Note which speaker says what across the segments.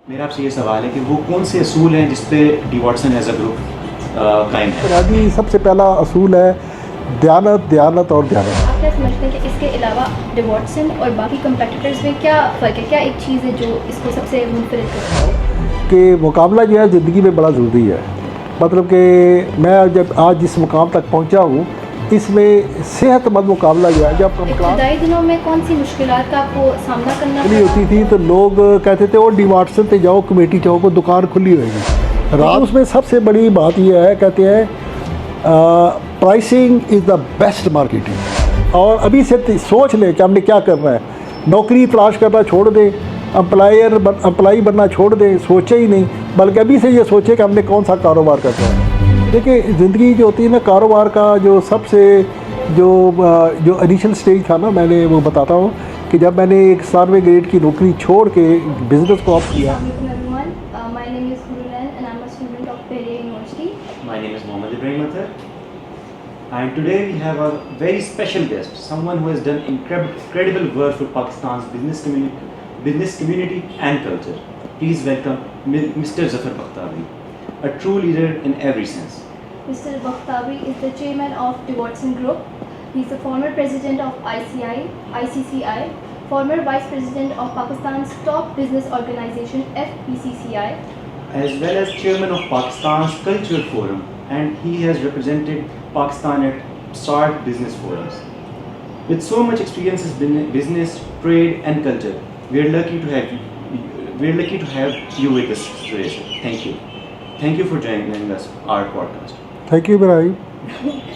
Speaker 1: मेरा आपसे ये सवाल है कि वो कौन से असूल हैं जिस पे D Watson as a group कायम है।
Speaker 2: बुनियादी सबसे पहला असूल है दयानत, दयानत और दयानत।
Speaker 3: आप क्या समझते हैं कि इसके अलावा डी वाटसन और बाकी कंपेटिटर्स में क्या फ़र्क है, क्या एक चीज़ है जो इसको सबसे मुनफरिद करता है?
Speaker 2: कि मुकाबला जो है ज़िंदगी में बड़ा ज़रूरी है। मतलब कि मैं जब आज जिस मुकाम तक पहुंचा हूँ, इसमें सेहतमंद मुकाबला जो है, जब हम क्लास
Speaker 3: इब्तदाई दिनों में कौन सी मुश्किलात का आपको सामना करना
Speaker 2: खुली होती थी तो लोग कहते थे वो डी वाटसन पे जाओ, कमेटी चौक को दुकान खुली होगी रात। उसमें सबसे बड़ी बात यह है, कहते हैं pricing is the best marketing. और अभी से सोच लें कि हमने क्या करना है। नौकरी तलाश करना छोड़ दें, एम्प्लाई बनना छोड़ दें, सोचे ही नहीं, बल्कि अभी से ये सोचे कि हमने कौन सा कारोबार करना है। देखिए ज़िंदगी जो होती है ना, कारोबार का जो सबसे जो इनिशियल स्टेज था ना, मैंने वो बताता हूँ कि जब मैंने एक 7वें ग्रेड की नौकरी छोड़ के बिज़नेस को ऑप्ट किया।
Speaker 3: My name is Gurulan and I'm a student of Pehle University.
Speaker 1: My name is Mohammad Ibrahim Athar, and today we have a very special guest, someone who has done incredible work for Pakistan's business community and culture. Please welcome Mr. Zafar Bakhtawi, a true leader in every sense.
Speaker 3: Mr. Bakhtawi is the chairman of the Watson Group. He is the former president of ICCI, former vice president of Pakistan's top business organization FPCCI,
Speaker 1: as well as chairman of Pakistan's Culture Forum, and he has represented Pakistan at SAARC business forums. With so much experience in business, trade, and culture, we are lucky to have you with us today, sir. Thank you. Thank you for joining us our podcast.
Speaker 2: Thank you Ibrahim,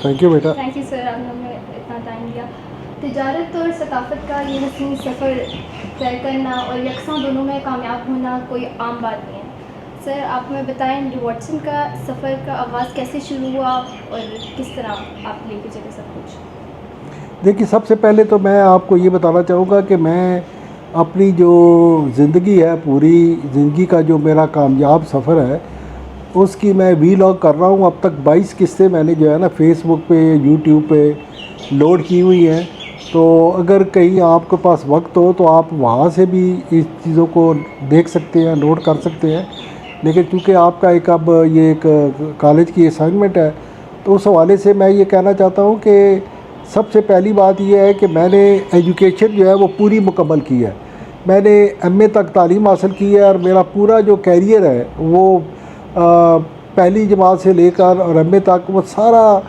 Speaker 2: thank you बेटा।
Speaker 3: Thank you sir, आपने हमें इतना time दिया। तिजारत और सकाफत का ये हसीन सफ़र तय करना और यकसां दोनों में कामयाब होना कोई आम बात नहीं है। सर आप हमें बताएं डी वाटसन का सफ़र का आगाज़ कैसे शुरू हुआ और किस तरह आप लेके चले सब कुछ?
Speaker 2: देखिए सबसे पहले तो मैं आपको ये बताना चाहूँगा कि मैं अपनी जो ज़िंदगी है, पूरी ज़िंदगी का जो मेरा कामयाब सफ़र है, उसकी मैं वीलॉग कर रहा हूँ। अब तक 22 किस्सें मैंने जो है ना फेसबुक पे, यूट्यूब पे लोड की हुई हैं। तो अगर कहीं आपके पास वक्त हो तो आप वहाँ से भी इस चीज़ों को देख सकते हैं, नोट कर सकते हैं। लेकिन चूँकि आपका एक अब ये एक कॉलेज की असाइनमेंट है, तो उस हवाले से मैं ये कहना चाहता हूँ कि सबसे पहली बात यह है कि मैंने एजुकेशन जो है वो पूरी मुकम्मल की है। मैंने एमए तक तालीम हासिल की है और मेरा पूरा जो कैरियर है वो पहली जमात से लेकर और एमए तक वो सारा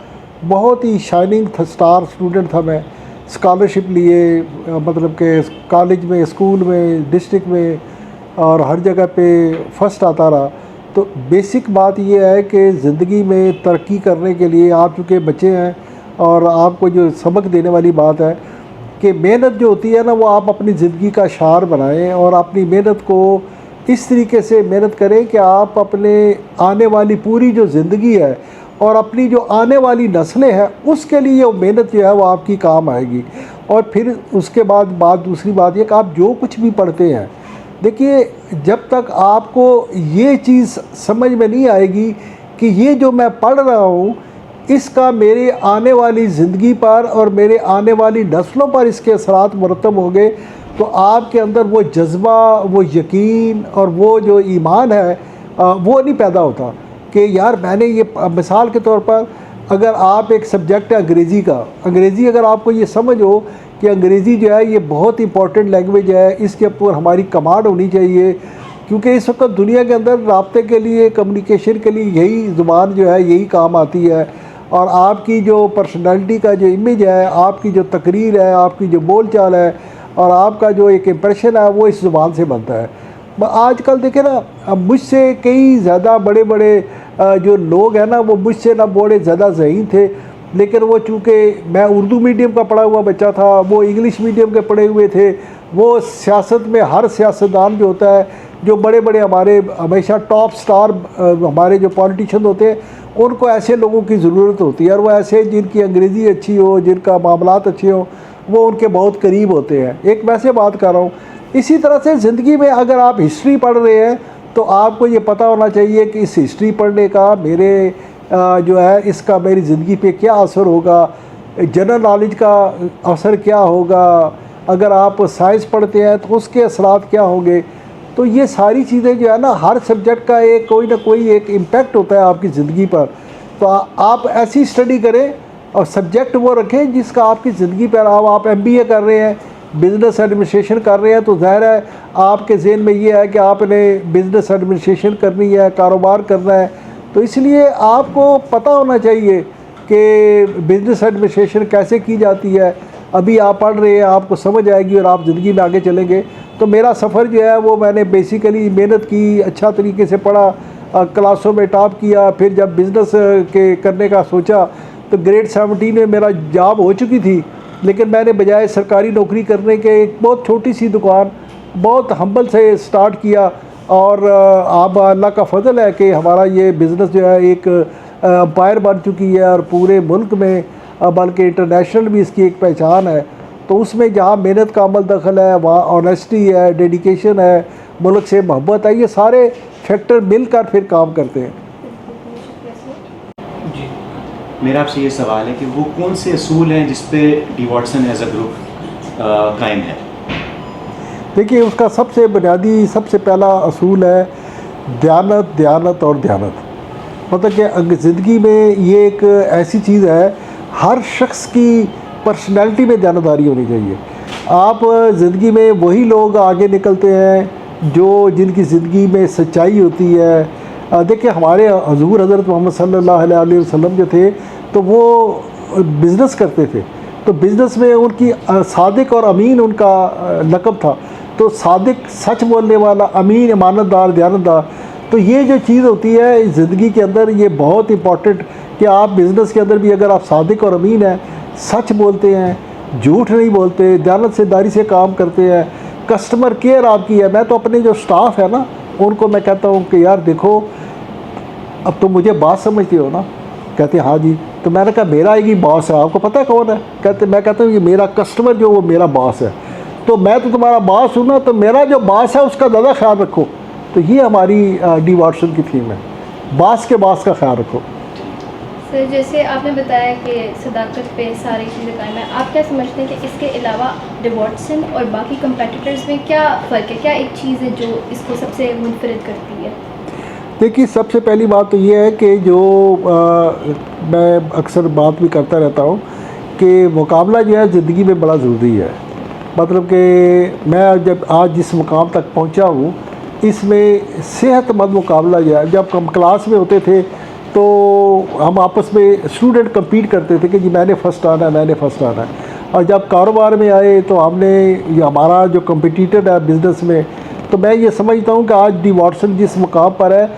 Speaker 2: बहुत ही शाइनिंग स्टार स्टूडेंट था मैं। स्कॉलरशिप लिए, मतलब कि कॉलेज में, स्कूल में, डिस्ट्रिक्ट में और हर जगह पे फर्स्ट आता रहा। तो बेसिक बात यह है कि ज़िंदगी में तरक्की करने के लिए आप चूँकि बच्चे हैं और आपको जो सबक देने वाली बात है कि मेहनत जो होती है ना, वो आप अपनी ज़िंदगी का शार बनाएं और अपनी मेहनत को इस तरीके से मेहनत करें कि आप अपने आने वाली पूरी जो ज़िंदगी है और अपनी जो आने वाली नस्लें हैं उसके लिए वो मेहनत जो है वो आपकी काम आएगी। और फिर उसके बाद दूसरी बात ये कि आप जो कुछ भी पढ़ते हैं, देखिए जब तक आपको ये चीज़ समझ में नहीं आएगी कि ये जो मैं पढ़ रहा हूँ इसका मेरे आने वाली ज़िंदगी पर और मेरे आने वाली नस्लों पर इसके असरात मुरतब होंगे, तो आपके अंदर वो जज्बा, वो यकीन और वो जो ईमान है वो नहीं पैदा होता कि यार मैंने ये। मिसाल के तौर पर अगर आप एक सब्जेक्ट है अंग्रेज़ी अगर आपको ये समझ हो कि अंग्रेज़ी जो है ये बहुत इंपॉर्टेंट लैंग्वेज है, इसके ऊपर हमारी कमांड होनी चाहिए, क्योंकि इस वक्त दुनिया के अंदर राब्ते के लिए, कम्युनिकेशन के लिए यही ज़ुबान जो है यही काम आती है। और आपकी जो पर्सनालिटी का जो इमेज है, आपकी जो तकरीर है, आपकी जो बोल चाल है और आपका जो एक इम्प्रेशन है वो इस ज़ुबान से बनता है। आजकल देखें ना, मुझसे कई ज़्यादा बड़े जो लोग हैं ना, वो मुझसे ना बड़े ज़्यादा ज़हीन थे, लेकिन वो चूँकि मैं उर्दू मीडियम का पढ़ा हुआ बच्चा था, वो इंग्लिश मीडियम के पढ़े हुए थे। वो सियासत में हर सियासतदान जो होता है, जो बड़े हमारे हमेशा टॉप स्टार हमारे जो पॉलिटिशियन होते हैं, उनको ऐसे लोगों की ज़रूरत होती है। और वो ऐसे जिनकी अंग्रेज़ी अच्छी हो, जिनका मामलात अच्छे हो, वो उनके बहुत करीब होते हैं। एक वैसे बात कर रहा हूँ। इसी तरह से ज़िंदगी में अगर आप हिस्ट्री पढ़ रहे हैं तो आपको ये पता होना चाहिए कि इस हिस्ट्री पढ़ने का मेरे जो है इसका मेरी ज़िंदगी पे क्या असर होगा, जनरल नॉलेज का असर क्या होगा, अगर आप साइंस पढ़ते हैं तो उसके असरात क्या होंगे। तो ये सारी चीज़ें जो है ना, हर सब्जेक्ट का एक कोई ना कोई एक इम्पैक्ट होता है आपकी ज़िंदगी पर। तो आप ऐसी स्टडी करें और सब्जेक्ट वो रखें जिसका आपकी ज़िंदगी पर, आप MBA कर रहे हैं, बिज़नेस एडमिनिस्ट्रेशन कर रहे हैं, तो ज़ाहिर है आपके ज़हन में ये है कि आपने बिज़नेस एडमिनिस्ट्रेशन करनी है, कारोबार करना है। तो इसलिए आपको पता होना चाहिए कि बिज़नेस एडमिनिस्ट्रेशन कैसे की जाती है। अभी आप पढ़ रहे हैं, आपको समझ आएगी और आप ज़िंदगी में आगे चलेंगे। तो मेरा सफ़र जो है वो मैंने बेसिकली मेहनत की, अच्छा तरीके से पढ़ा, क्लासों में टॉप किया। फिर जब बिज़नेस के करने का सोचा तो ग्रेड 17 में मेरा जॉब हो चुकी थी, लेकिन मैंने बजाय सरकारी नौकरी करने के एक बहुत छोटी सी दुकान बहुत हम्बल से स्टार्ट किया। और अब अल्लाह का फ़ज़ल है कि हमारा ये बिज़नेस जो है एक एम्पायर बन चुकी है और पूरे मुल्क में, बल्कि इंटरनेशनल भी इसकी एक पहचान है। तो उसमें जहाँ मेहनत का अमल दखल है, वहाँ ऑनेस्टी है, डेडिकेशन है, मुल्क से मोहब्बत है, ये सारे फैक्टर मिलकर फिर काम करते हैं।
Speaker 1: जी, मेरा आपसे ये सवाल है कि वो कौन से असूल हैं जिस पे D Watson as a group कायम है?
Speaker 2: देखिए, उसका सबसे बुनियादी, सबसे पहला असूल है दयानत, दयानत और दयानत। मतलब कि ज़िंदगी में ये एक ऐसी चीज़ है, हर शख्स की पर्सनैलिटी में दयानतदारी होनी चाहिए। आप ज़िंदगी में वही लोग आगे निकलते हैं जो जिनकी ज़िंदगी में सच्चाई होती है। देखिए, हमारे हुज़ूर हज़रत मोहम्मद सल्लल्लाहु अलैहि वसल्लम जो थे तो वो बिज़नेस करते थे। तो बिज़नेस में उनकी सादिक और अमीन उनका लक़ब था। तो सादिक सच बोलने वाला, अमीन ईमानतदार, दयानतदार। तो ये जो चीज़ होती है ज़िंदगी के अंदर, ये बहुत इम्पॉर्टेंट कि आप बिज़नेस के अंदर भी अगर आप सादिक और अमीन हैं, सच बोलते हैं, झूठ नहीं बोलते, दयानतदारी से काम करते हैं, कस्टमर केयर आपकी है। मैं तो अपने जो स्टाफ है ना, उनको मैं कहता हूँ कि यार देखो, अब तो मुझे बात समझते हो ना? कहते हाँ जी। तो मैंने कहा मेरा एक ही बॉस है, आपको पता है कौन है? मैं कहता हूँ ये मेरा कस्टमर जो वो मेरा बॉस है। तो मैं तो तुम्हारा बॉस हूँ ना, तो मेरा जो बॉस है उसका ज़्यादा ख्याल रखो। तो ये हमारी डी वॉटसन की थीम है, बॉस के बॉस का ख्याल रखो।
Speaker 3: सर, जैसे आपने बताया कि सदाकत पे सारी चीज़ें कायम है, आप क्या समझते हैं कि इसके अलावा डी वॉटसन और बाकी कंपेटिटर्स में क्या फ़र्क है? क्या एक चीज़ है जो इसको सबसे मुनफरिद करती है?
Speaker 2: देखिए, सबसे पहली बात तो ये है कि जो मैं अक्सर बात भी करता रहता हूँ कि मुकाबला जो है ज़िंदगी में बड़ा ज़रूरी है। मतलब कि मैं जब आज जिस मुकाम तक पहुँचा हूँ, इसमें सेहतमंद मुकाबला जो है, जब हम क्लास में होते थे तो हम आपस में स्टूडेंट compete करते थे कि जी मैंने फ़र्स्ट आना है, मैंने फ़र्स्ट आना है। और जब कारोबार में आए तो हमने, ये हमारा जो कंपटीटर है बिज़नेस में, तो मैं ये समझता हूँ कि आज डी वॉटसन जिस मुकाम पर है,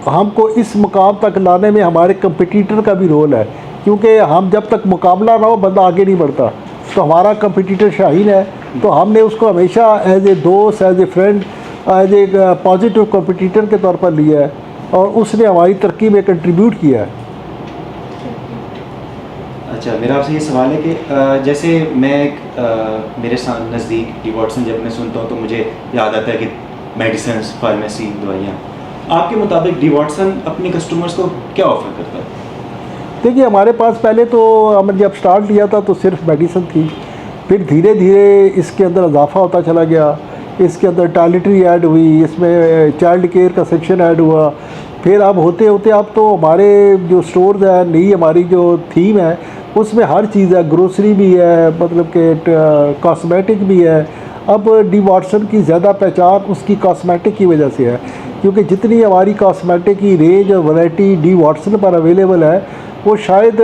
Speaker 2: हमको इस मुकाम तक लाने में हमारे कंपटीटर का भी रोल है। क्योंकि हम जब तक मुकाबला ना हो, बंदा आगे नहीं बढ़ता। तो हमारा कंपटीटर शाहीन है, तो हमने उसको हमेशा एज ए दोस्त, as a friend, as a positive competitor के तौर पर लिया है और उसने हमारी तरक्की में कंट्रीब्यूट किया है।
Speaker 1: अच्छा, मेरा आपसे ये सवाल है कि जैसे मैं मेरे नज़दीक डी वॉटसन जब मैं सुनता हूँ तो मुझे याद आता है कि मेडिसिन, फार्मेसी, दवाइयाँ। आपके मुताबिक डी वॉटसन अपने कस्टमर्स को क्या ऑफ़र करता है?
Speaker 2: देखिए, हमारे पास पहले तो हमने जब स्टार्ट किया था तो सिर्फ मेडिसिन थी। फिर धीरे धीरे इसके अंदर इजाफा होता चला गया। इसके अंदर टॉयलेटरी ऐड हुई, इसमें चाइल्ड केयर का सेक्शन ऐड हुआ। फिर अब होते होते अब तो हमारे जो स्टोर्स है, नई हमारी जो थीम है, उसमें हर चीज़ है, ग्रोसरी भी है, मतलब कि कॉस्मेटिक भी है। अब डी वॉटसन की ज़्यादा पहचान उसकी कॉस्मेटिक की वजह से है, क्योंकि जितनी हमारी कॉस्मेटिक की रेंज और वैरायटी डी वॉटसन पर अवेलेबल है, वो शायद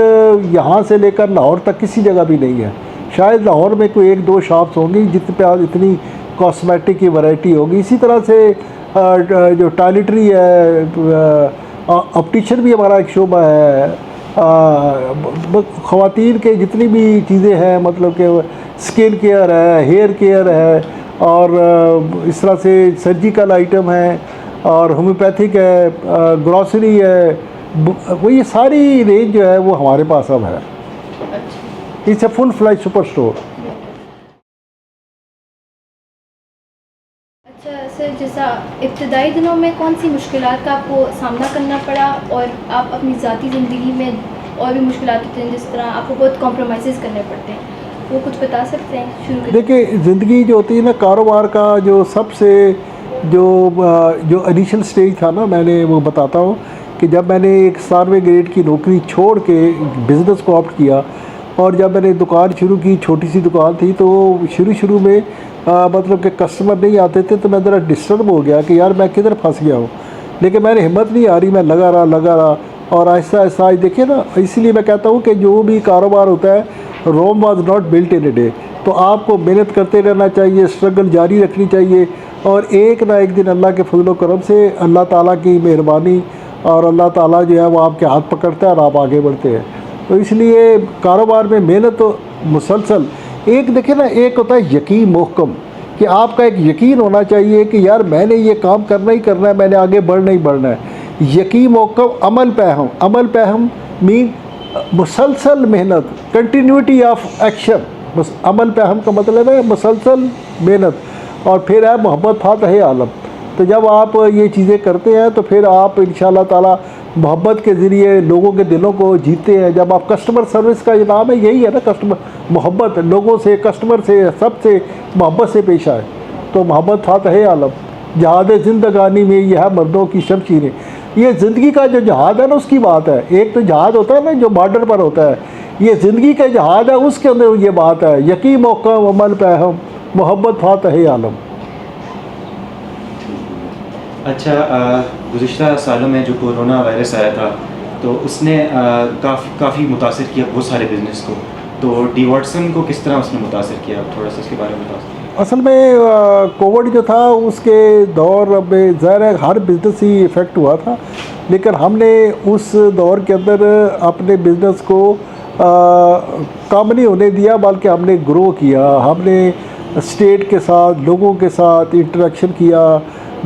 Speaker 2: यहाँ से लेकर लाहौर तक किसी जगह भी नहीं है। शायद लाहौर में कोई एक दो शॉप्स होंगी जित पे आज इतनी कॉस्मेटिक की वैरायटी होगी। इसी तरह से जो टॉयलेटरी है, ऑप्टिशियन भी हमारा एक शोबा है। ख़वातीन के जितनी भी चीज़ें हैं, मतलब कि स्किन केयर है, हेयर केयर है, और इस तरह से सर्जिकल आइटम है, और होम्योपैथिक है, ग्रॉसरी है, वो ये सारी रेंज जो है वो हमारे पास अब है। It's a full fledge super store.
Speaker 3: अच्छा सर, जैसा इब्तदाई दिनों में कौन सी मुश्किलात का आपको सामना करना पड़ा, और आप अपनी ज़ाती ज़िंदगी में और भी मुश्किलात होती हैं जिस तरह आपको बहुत कॉम्प्रोमाइज़ करने पड़ते हैं, वो कुछ बता सकते हैं? शुरू करें।
Speaker 2: देखिए, ज़िंदगी जो होती है ना, कारोबार का जो सबसे जो इनिशियल स्टेज था ना, मैंने वो बताता हूँ कि जब मैंने एक 7वें ग्रेड की नौकरी छोड़ के बिज़नेस को ऑप्ट किया और जब मैंने दुकान शुरू की, छोटी सी दुकान थी, तो शुरू में मतलब कि कस्टमर नहीं आते थे, तो मैं ज़रा डिस्टर्ब हो गया कि यार मैं किधर फंस गया हूँ। लेकिन मैंने हिम्मत नहीं आ रही, मैं लगा रहा और आहिस्ता आहिस्ता आज देखिए ना, इसलिए मैं कहता हूँ कि जो भी कारोबार होता है, Rome was not built in a day. तो आपको मेहनत करते रहना चाहिए, स्ट्रगल जारी रखनी चाहिए और एक ना एक दिन अल्लाह के फजल करम से, अल्लाह ताला की मेहरबानी और अल्लाह ताला जो है वो आपके हाथ पकड़ता है और आप आगे बढ़ते हैं। तो इसलिए कारोबार में मेहनत तो मुसलसल, एक देखिए ना, एक होता है यकीन मोहकम कि आपका एक यकीन होना चाहिए कि यार मैंने ये काम करना ही करना है, मैंने आगे बढ़ना ही बढ़ना है। यकीन मोहकम, अमल पैहम मीन मुसलसल मेहनत, कंटिन्यूटी ऑफ एक्शन। बस अमल पैहम का मतलब है मुसलसल मेहनत और फिर है मोहब्बत फातह आलम। तो जब आप ये चीज़ें करते हैं तो फिर आप इंशाअल्लाह ताला मोहब्बत के ज़रिए लोगों के दिलों को जीतते हैं। जब आप कस्टमर सर्विस का ये नाम है, यही है ना, कस्टमर मोहब्बत, लोगों से, कस्टमर से, सबसे मोहब्बत से पेश आए। तो मोहब्बत फातह आलम, जहाद ज़िंदगानी में यह है मर्दों की शमशीरें। ये ज़िंदगी का जो जहाद है ना, उसकी बात है। एक तो जहाद होता है ना जो बॉर्डर पर होता है, ये ज़िंदगी का जहाद है, उसके अंदर ये बात है, यकीन मोहकम अमल पैहम मोहब्बत फातह आलम।
Speaker 1: अच्छा, गुज़िश्ता सालों में जो कोरोना वायरस आया था तो उसने काफ़ी मुतासिर किया बहुत सारे बिज़नेस को। तो डी वॉटसन को किस तरह उसने मुतासिर किया, आप थोड़ा सा इसके बारे में बता सकते हैं?
Speaker 2: असल में कोविड जो था उसके दौर में ज़ाहिर है हर बिज़नेस ही इफ़ेक्ट हुआ था, लेकिन हमने उस दौर के अंदर अपने बिज़नेस को कम नहीं होने दिया, बल्कि हमने ग्रो किया। हमने स्टेट के साथ, लोगों के साथ इंटरेक्शन किया,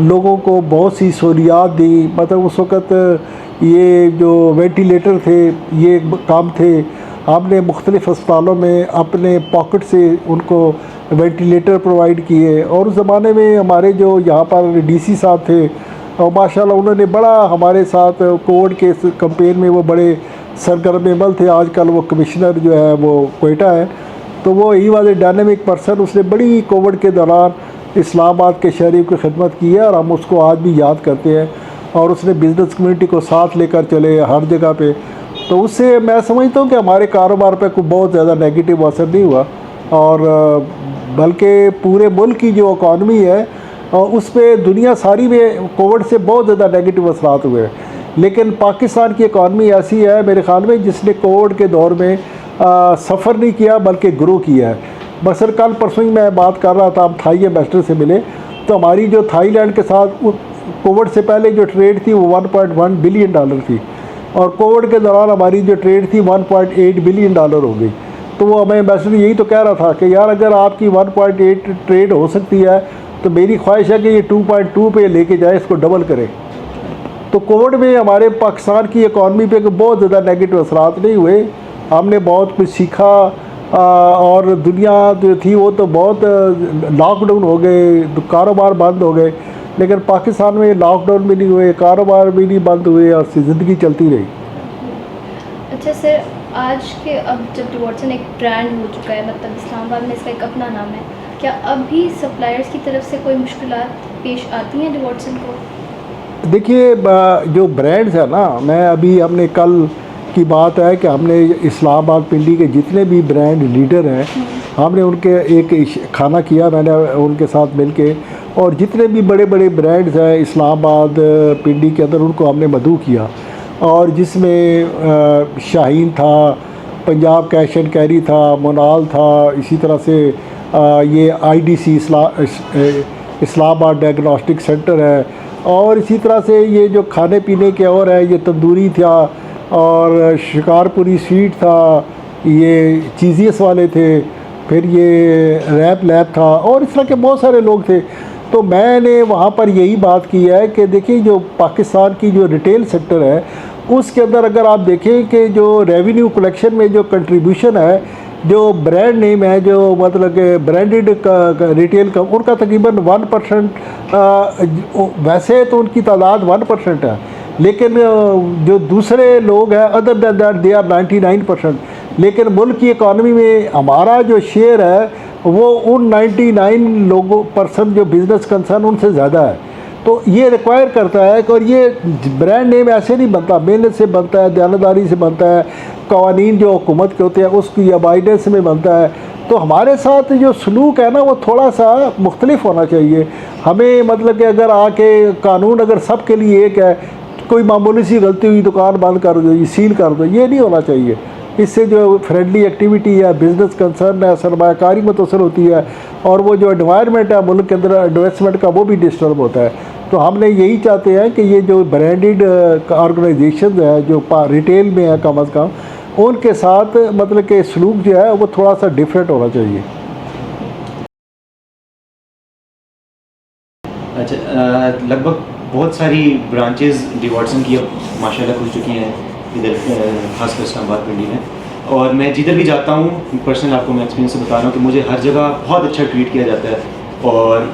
Speaker 2: लोगों को बहुत सी सहूलियात दी। मतलब उस वक़्त ये जो वेंटिलेटर थे, ये काम थे, हमने मुख्तलिफ़ अस्पतालों में अपने पॉकेट से उनको वेंटिलेटर प्रोवाइड किए। और उस ज़माने में हमारे जो यहाँ पर डीसी साहब थे, और माशाल्लाह उन्होंने बड़ा हमारे साथ कोविड के कैंपेन में वो बड़े सरगर्म अमल थे। आजकल वो कमिश्नर जो है वो कोयटा है, तो वो he was a dynamic person. उसने बड़ी कोविड के दौरान इस्लामाबाद के शहरी की खिदमत की है और हम उसको आज भी याद करते हैं। और उसने बिज़नेस कम्युनिटी को साथ लेकर चले हर जगह पे। तो उससे मैं समझता हूँ कि हमारे कारोबार पे कोई बहुत ज़्यादा नेगेटिव असर नहीं हुआ, और बल्कि पूरे मुल्क की जो इकॉनमी है उस पर दुनिया सारी में कोविड से बहुत ज़्यादा नेगेटिव असरात हुए हैं। लेकिन पाकिस्तान की इकॉनमी ऐसी है मेरे ख़्याल में जिसने कोविड के दौर में सफ़र नहीं किया बल्कि ग्रो किया है। बसर कल परसों ही मैं बात कर रहा था, हम थाई एम्बेसडर से मिले, तो हमारी जो थाईलैंड के साथ कोविड से पहले जो ट्रेड थी वो $1.1 बिलियन थी, और कोविड के दौरान हमारी जो ट्रेड थी $1.8 बिलियन हो गई। तो वो हमें एम्बेसडर यही तो कह रहा था कि यार अगर आपकी 1.8 ट्रेड हो सकती है तो मेरी ख्वाहिश है कि ये 2.2 पे लेके जाए, इसको डबल करें। तो कोविड में हमारे पाकिस्तान की इकॉनमी पे बहुत ज़्यादा नेगेटिव असरात नहीं हुए। हमने बहुत कुछ सीखा, और दुनिया जो थी वो तो बहुत लॉकडाउन हो गए, कारोबार बंद हो गए, लेकिन पाकिस्तान में लॉकडाउन भी नहीं हुए, कारोबार भी नहीं बंद हुए और ज़िंदगी चलती रही।
Speaker 3: अच्छा सर, आज के अब जब डी वॉटसन एक ब्रांड हो चुका है, मतलब इस्लामाबाद में इसका एक अपना नाम है, क्या अब भी सप्लायर्स की तरफ से कोई मुश्किलात पेश आती हैं डी वॉटसन को? देखिए,
Speaker 2: जो ब्रांड्स है ना, मैं अभी हमने कल की बात है कि हमने इस्लामाबाद पिंडी के जितने भी ब्रांड लीडर हैं हमने उनके एक खाना किया, मैंने उनके साथ मिलके, और जितने भी बड़े बड़े ब्रांड्स हैं इस्लामाबाद पिंडी के अंदर उनको हमने मदऊ किया। और जिसमें शाहीन था, पंजाब कैश एंड कैरी था, मोनाल था, इसी तरह से ये IDC इस्लामाबाद डायग्नोस्टिक सेंटर है, और इसी तरह से ये जो खाने पीने के और है, ये तंदूरी था, और शिकारपुरी स्वीट था, ये चीज़ियस वाले थे, फिर ये रैप लैब था, और इस तरह के बहुत सारे लोग थे। तो मैंने वहाँ पर यही बात की है कि देखिए, जो पाकिस्तान की जो रिटेल सेक्टर है उसके अंदर अगर आप देखें कि जो रेवेन्यू कलेक्शन में जो कंट्रीब्यूशन है, जो ब्रांड नेम है, जो मतलब कि ब्रांडेड रिटेल का, उनका तकरीबन 1%, वैसे तो उनकी तादाद 1% है, लेकिन जो दूसरे लोग हैं other than that they are 99%। लेकिन मुल्क की इकॉनमी में हमारा जो शेयर है वो उन 99 लोगों परसेंट जो बिज़नेस कंसर्न उनसे ज़्यादा है। तो ये रिक्वायर करता है कि, और ये ब्रांड नेम ऐसे नहीं बनता, मेहनत से बनता है, दयानतदारी से बनता है, कवानीन जो हुकूमत के होते हैं उसकी अबाइडेंस में बनता है। तो हमारे साथ जो सलूक है ना वो थोड़ा सा मुख्तलिफ होना चाहिए। हमें मतलब कि अगर आके कानून अगर सब के लिए एक है, कोई मामूली सी गलती हुई दुकान बंद कर दो, ये सील कर दो, ये नहीं होना चाहिए। इससे जो फ्रेंडली एक्टिविटी है, बिज़नेस कंसर्न है, सरमायाकारी मुतासर होती है, और वो जो एनवायरनमेंट है मुल्क के अंदर इन्वेस्टमेंट का वो भी डिस्टर्ब होता है। तो हमने यही चाहते हैं कि ये जो ब्रांडेड ऑर्गेनाइजेशन है जो रिटेल में है कम अज़ कम, उनके साथ मतलब कि सलूक जो है वो थोड़ा सा डिफरेंट होना चाहिए।
Speaker 1: अच्छा, लगभग बहुत सारी ब्रांचेस डिवॉट्सन की अब माशाल्लाह खुल चुकी हैं इधर, खासकर इस्लामाबाद पिंडी में। और मैं जिधर भी जाता हूँ, पर्सनल आपको मैं एक्सपीरियंस से बता रहा हूँ कि मुझे हर जगह बहुत अच्छा ट्रीट किया जाता है, और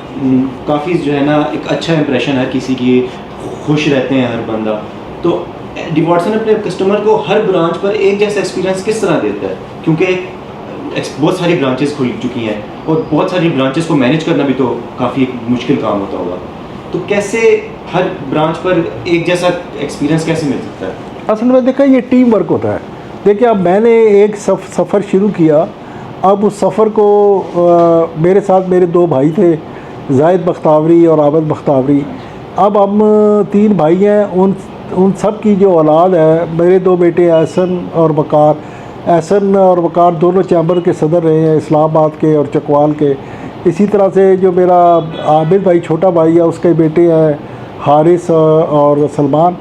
Speaker 1: काफ़ी जो है ना एक अच्छा इंप्रेशन है किसी की, खुश रहते हैं हर बंदा। तो डिवॉट्सन अपने कस्टमर को हर ब्रांच पर एक जैसा एक्सपीरियंस किस तरह देता है, क्योंकि बहुत सारी ब्रांचेस खुल चुकी हैं और बहुत सारी ब्रांचेस को मैनेज करना भी तो काफ़ी मुश्किल काम होता होगा। तो कैसे हर ब्रांच पर एक जैसा एक्सपीरियंस कैसे मिल सकता है?
Speaker 2: असल में देखा ये टीम वर्क होता है। देखिए अब मैंने एक सफ़र शुरू किया, अब उस सफ़र को मेरे साथ मेरे दो भाई थे, जाहिद बख्तावरी और आबद बख्तावरी। अब हम 3 भाई हैं, उन सब की जो औलाद है, मेरे 2 बेटे एहसन और वकार। एहसन और वकार दोनों चैम्बर के सदर रहे हैं, इस्लामाबाद के और चकवाल के। इसी तरह से जो मेरा आबिद भाई छोटा भाई है, उसके बेटे हैं हारिस और सलमान,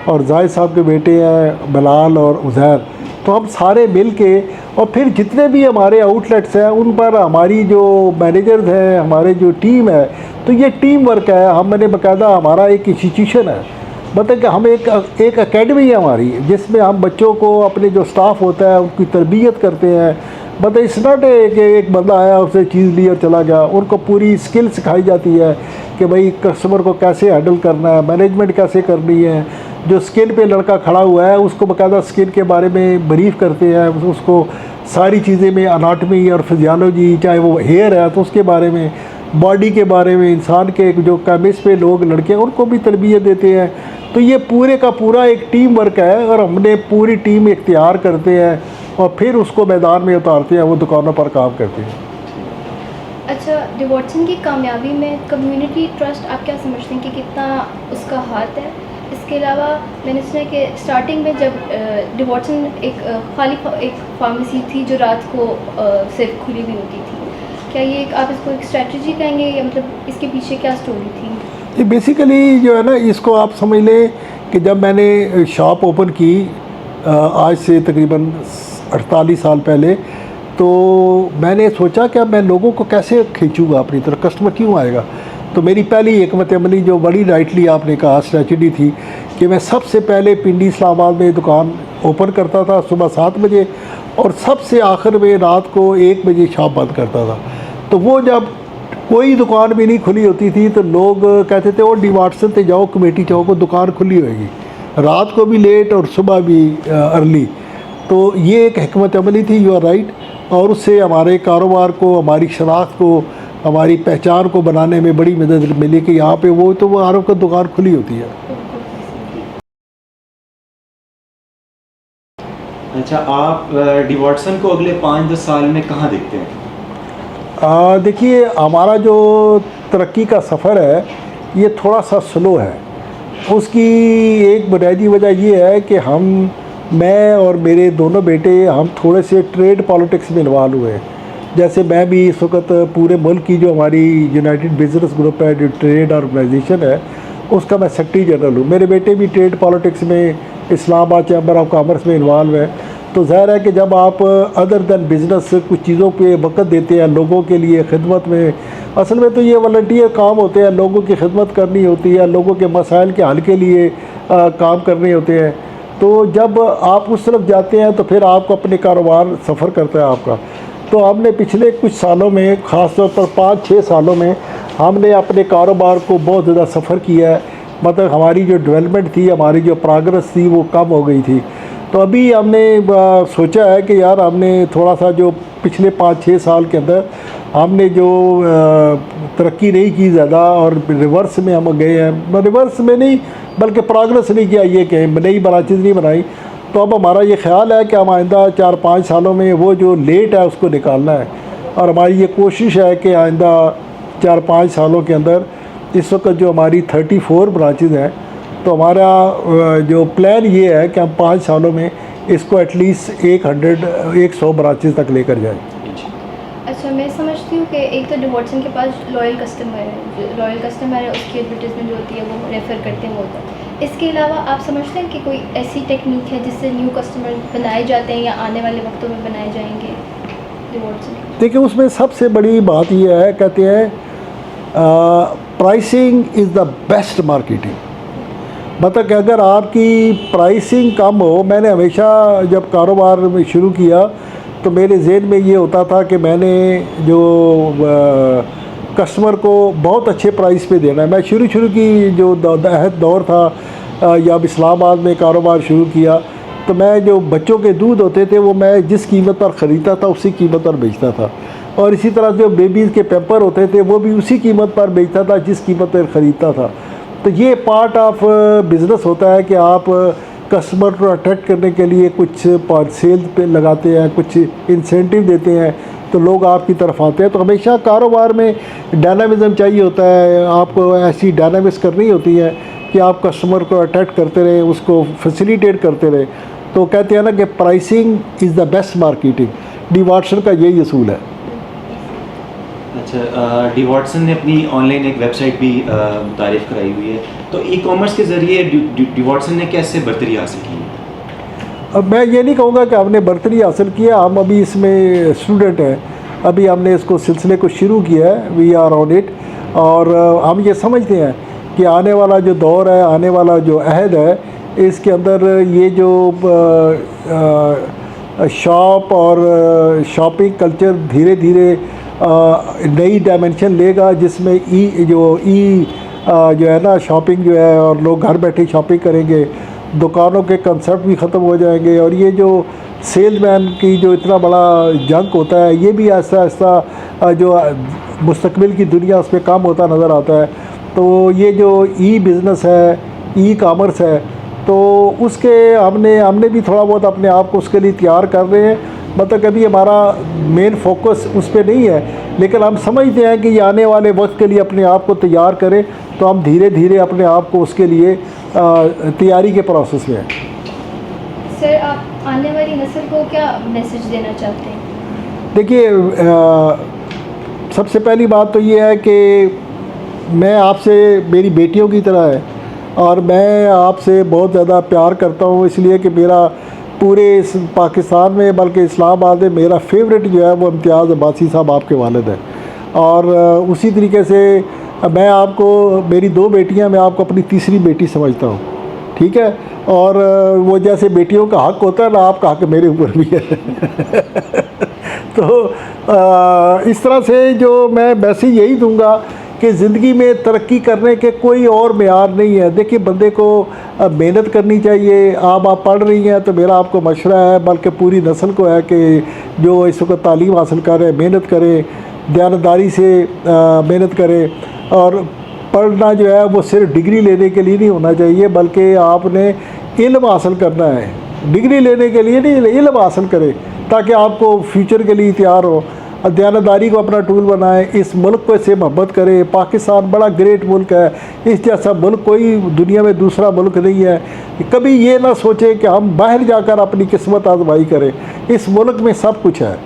Speaker 2: और जाहिद साहब के बेटे हैं बिलाल और उज़ैर। तो हम सारे मिल के, और फिर जितने भी हमारे आउटलेट्स हैं उन पर हमारी जो मैनेजर्स हैं, हमारे जो टीम है, तो ये टीम वर्क है। हमने बाकायदा हमारा एक इंस्टीट्यूशन है, मतलब कि हम एक एकेडमी है हमारी, जिसमें हम बच्चों को, अपने जो स्टाफ होता है उनकी तरबियत करते हैं। मतलब इट्स नॉट कि एक बंदा आया उससे चीज़ ली और चला गया, उनको पूरी स्किल सिखाई जाती है कि भाई कस्टमर को कैसे हैंडल करना है, मैनेजमेंट कैसे करनी है। जो स्किन पे लड़का खड़ा हुआ है उसको बाकायदा स्किन के बारे में ब्रीफ करते हैं, उसको सारी चीज़ें में अनाटमी और फिजियोलॉजी, चाहे वो हेयर है तो उसके बारे में, बॉडी के बारे में, इंसान के जो केमिस्ट पे लोग लड़के हैं उनको भी तरबियत देते हैं। तो ये पूरे का पूरा एक टीम वर्क है, और हमने पूरी टीम इख्तियार करते हैं और फिर उसको मैदान में उतारते हैं, वो दुकानों पर काम करते हैं।
Speaker 3: अच्छा, डिवॉट्सन की कामयाबी में कम्युनिटी ट्रस्ट आप क्या समझते हैं कि कितना उसका हाथ है? इसके अलावा मैंने सुना कि स्टार्टिंग में जब डिवॉट्सन एक फार्मेसी थी जो रात को सिर्फ खुली हुई होती थी, क्या ये आप इसको एक स्ट्रेटजी कहेंगे, या मतलब इसके पीछे क्या स्टोरी थी?
Speaker 2: ये बेसिकली जो है ना, इसको आप समझ लें कि जब मैंने शॉप ओपन की आज से तकरीबन 48 साल पहले, तो मैंने सोचा कि अब मैं लोगों को कैसे खींचूंगा अपनी तरफ, कस्टमर क्यों आएगा। तो मेरी पहली हिकमत अमली जो बड़ी राइटली आपने कहा स्ट्रेटजी थी कि मैं सबसे पहले पिंडी इस्लामाबाद में दुकान ओपन करता था सुबह 7 बजे, और सबसे आखिर में रात को 1 बजे शॉप बंद करता था। तो वो जब कोई दुकान भी नहीं खुली होती थी तो लोग कहते थे वो डिवॉट्सन से जाओ, कमेटी चौक को दुकान खुली होएगी, रात को भी लेट और सुबह भी अर्ली। तो ये एक हिकमत अमली थी, यू आर राइट, और उससे हमारे कारोबार को, हमारी शनाख्त को, हमारी पहचान को बनाने में बड़ी मदद मिली कि यहाँ पे वो तो वो आरोप का दुकान खुली होती है।
Speaker 1: अच्छा, आप डिवॉट्सन को अगले 5-10 साल में कहाँ देखते हैं?
Speaker 2: देखिए हमारा जो तरक्की का सफ़र है ये थोड़ा सा स्लो है। उसकी एक बुनियादी वजह ये है कि मैं और मेरे दोनों बेटे हम थोड़े से ट्रेड पॉलिटिक्स में इन्वॉल्व हुए हैं। जैसे मैं भी इस वक्त पूरे मुल्क की जो हमारी यूनाइटेड बिज़नेस ग्रुप है, जो ट्रेड ऑर्गेनाइजेशन है, उसका मैं सेक्रेटरी जनरल हूँ। मेरे बेटे भी ट्रेड पॉलिटिक्स में इस्लामाबाद चैम्बर ऑफ कॉमर्स में इन्वॉल्व है। तो ज़ाहिर है कि जब आप अदर दैन बिज़नेस कुछ चीज़ों पे वक़्त देते हैं लोगों के लिए खिदमत में, असल में तो ये वॉलंटियर काम होते हैं, लोगों की खिदमत करनी होती है, लोगों के मसाइल के हल के लिए काम करने होते हैं। तो जब आप उस तरफ जाते हैं तो फिर आपको अपने कारोबार सफ़र करता है आपका। तो हमने पिछले कुछ सालों में, ख़ास तौर पर 5-6 सालों में, हमने अपने कारोबार को बहुत ज़्यादा सफ़र किया है। मतलब हमारी जो डेवलपमेंट थी, हमारी जो प्रोग्रेस थी वो कम हो गई थी। तो अभी हमने सोचा है कि यार हमने थोड़ा सा जो पिछले 5-6 साल के अंदर हमने जो तरक्की नहीं की ज़्यादा और रिवर्स में हम गए हैं, रिवर्स में नहीं बल्कि प्रोग्रेस नहीं किया, ये कहें नई ब्रांचेज नहीं बनाई। तो अब हमारा ये ख्याल है कि हम आइंदा 4-5 सालों में वो जो लेट है उसको निकालना है, और हमारी ये कोशिश है कि आइंदा 4-5 सालों के अंदर, इस वक्त जो हमारी 34 ब्रांचेज हैं, तो हमारा जो प्लान ये है कि हम 5 सालों में इसको एटलीस्ट 100 ब्रांचेज तक लेकर जाएं।
Speaker 3: अच्छा, मैं समझती हूँ कि एक तो डिवॉटसन के पास लॉयल कस्टमर है, जो लॉयल कस्टमर है उसकी एडवर्टीजमेंट जो होती है वो रेफ़र करते हैं वो होता है। इसके अलावा आप समझते हैं कि कोई ऐसी टेक्निक है जिससे न्यू कस्टमर बनाए जाते हैं या आने वाले वक्तों में बनाए जाएंगे डिवॉटसन?
Speaker 2: देखिए, उसमें सबसे बड़ी बात यह है, कहते हैं pricing is the best marketing. मतलब कि अगर आपकी प्राइसिंग कम हो, मैंने हमेशा जब कारोबार में शुरू किया तो मेरे जहन में ये होता था कि मैंने जो कस्टमर को बहुत अच्छे प्राइस पे देना है। मैं शुरू की जो अहद दौर था या इस्लामाबाद में कारोबार शुरू किया, तो मैं जो बच्चों के दूध होते थे वो मैं जिस कीमत पर ख़रीदता था उसी कीमत पर बेचता था, और इसी तरह जो बेबीज़ के पैम्पर होते थे वो भी उसी कीमत पर बेचता था जिस कीमत पर ख़रीदता था। तो ये पार्ट ऑफ बिज़नेस होता है कि आप कस्टमर को अट्रैक्ट करने के लिए कुछ सेल पे लगाते हैं, कुछ इंसेंटिव देते हैं, तो लोग आपकी तरफ आते हैं। तो हमेशा कारोबार में डायनामिज़म चाहिए होता है, आपको ऐसी डायनामिक्स करनी होती है कि आप कस्टमर को अट्रैक्ट करते रहें, उसको फैसिलिटेट करते रहें। तो कहते हैं ना कि pricing is the best marketing. डिवॉटसन का यही असूल है।
Speaker 1: अच्छा, डिवॉटसन ने अपनी ऑनलाइन एक वेबसाइट भी तारीफ़ कराई हुई है, तो ई कॉमर्स के ज़रिए डिवॉटसन ने कैसे बर्तरी हासिल की है?
Speaker 2: अब मैं ये नहीं कहूँगा कि हमने बर्तरी हासिल किया, हम अभी इसमें स्टूडेंट हैं, अभी हमने इसको सिलसिले को शुरू किया है, वी आर ऑन इट। और हम ये समझते हैं कि आने वाला जो दौर है, आने वाला जो अहद है, इसके अंदर ये जो शॉप और शॉपिंग कल्चर धीरे धीरे नई डायमेंशन लेगा, जिसमें जो है ना शॉपिंग जो है, और लोग घर बैठे शॉपिंग करेंगे, दुकानों के कंसेप्ट भी ख़त्म हो जाएंगे, और ये जो सेल्समैन की जो इतना बड़ा जंक होता है, ये भी ऐसा ऐसा जो मुस्तकबिल की दुनिया उस पर काम होता नज़र आता है। तो ये जो ई बिज़नेस है, ई कॉमर्स है, तो उसके हमने भी थोड़ा बहुत अपने आप को उसके लिए तैयार कर रहे हैं। मतलब कभी हमारा मेन फोकस उस पर नहीं है, लेकिन हम समझते हैं कि ये आने वाले वक्त के लिए अपने आप को तैयार करें, तो हम धीरे धीरे अपने आप को उसके लिए तैयारी के प्रोसेस में हैं।
Speaker 3: सर, आप आने वाली नस्ल को क्या मैसेज देना चाहते हैं?
Speaker 2: देखिए, सबसे पहली बात तो ये है कि मैं आपसे मेरी बेटियों की तरह है, और मैं आपसे बहुत ज़्यादा प्यार करता हूँ, इसलिए कि मेरा पूरे इस पाकिस्तान में, बल्कि इस्लामाबाद में मेरा फेवरेट जो है वो इम्तियाज़ अब्बासी साहब आपके वालिद हैं। और उसी तरीके से मैं आपको, मेरी 2 बेटियां, मैं आपको अपनी तीसरी बेटी समझता हूँ, ठीक है। और वो जैसे बेटियों का हक़ होता है ना, आपका हक़ मेरे ऊपर भी है। तो इस तरह से जो मैं मैसेज यही दूंगा कि ज़िंदगी में तरक्की करने के कोई और मेयार नहीं है। देखिए, बंदे को मेहनत करनी चाहिए। आप पढ़ रही हैं तो मेरा आपको मशवरा है, बल्कि पूरी नस्ल को है कि जो इस वक्त तालीम हासिल कर रहे हैं, मेहनत करें, दयानतदारी से मेहनत करें। और पढ़ना जो है वो सिर्फ डिग्री लेने के लिए नहीं होना चाहिए, बल्कि आपने इल्म हासिल करना है। डिग्री लेने के लिए नहीं, इल्म हासिल करें ताकि आपको फ्यूचर के लिए तैयार हो। दयानतदारी को अपना टूल बनाएं, इस मुल्क को से मोहब्बत करें। पाकिस्तान बड़ा ग्रेट मुल्क है, इस जैसा मुल्क कोई दुनिया में दूसरा मुल्क नहीं है। कभी ये ना सोचें कि हम बाहर जाकर अपनी किस्मत आजमाई करें, इस मुल्क में सब कुछ है।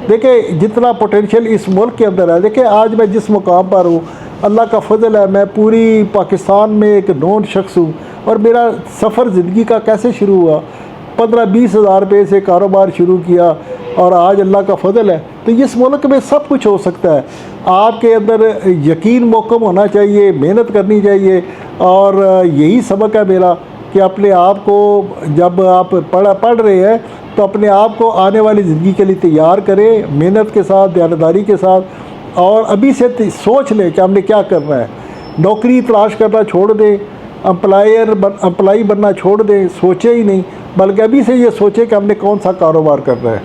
Speaker 2: देखिए, जितना पोटेंशियल इस मुल्क के अंदर है, देखिए आज मैं जिस मुकाम पर हूँ, अल्लाह का फजल है, मैं पूरी पाकिस्तान में एक नोन शख्स हूँ। और मेरा सफ़र ज़िंदगी का कैसे शुरू हुआ, 15-20 हज़ार रुपये से कारोबार शुरू किया, और आज अल्लाह का फजल है। तो इस मुल्क में सब कुछ हो सकता है। आपके अंदर यकीन मोकम होना चाहिए, मेहनत करनी चाहिए। और यही सबक है मेरा कि अपने आप को, जब आप पढ़ रहे हैं तो अपने आप को आने वाली ज़िंदगी के लिए तैयार करें, मेहनत के साथ, दयानतदारी के साथ। और अभी से सोच लें कि हमने क्या करना है। नौकरी तलाश करना छोड़ दें, एम्प्लाई बनना छोड़ दें, सोचे ही नहीं, बल्कि अभी से ये सोचें कि हमने कौन सा कारोबार करना है।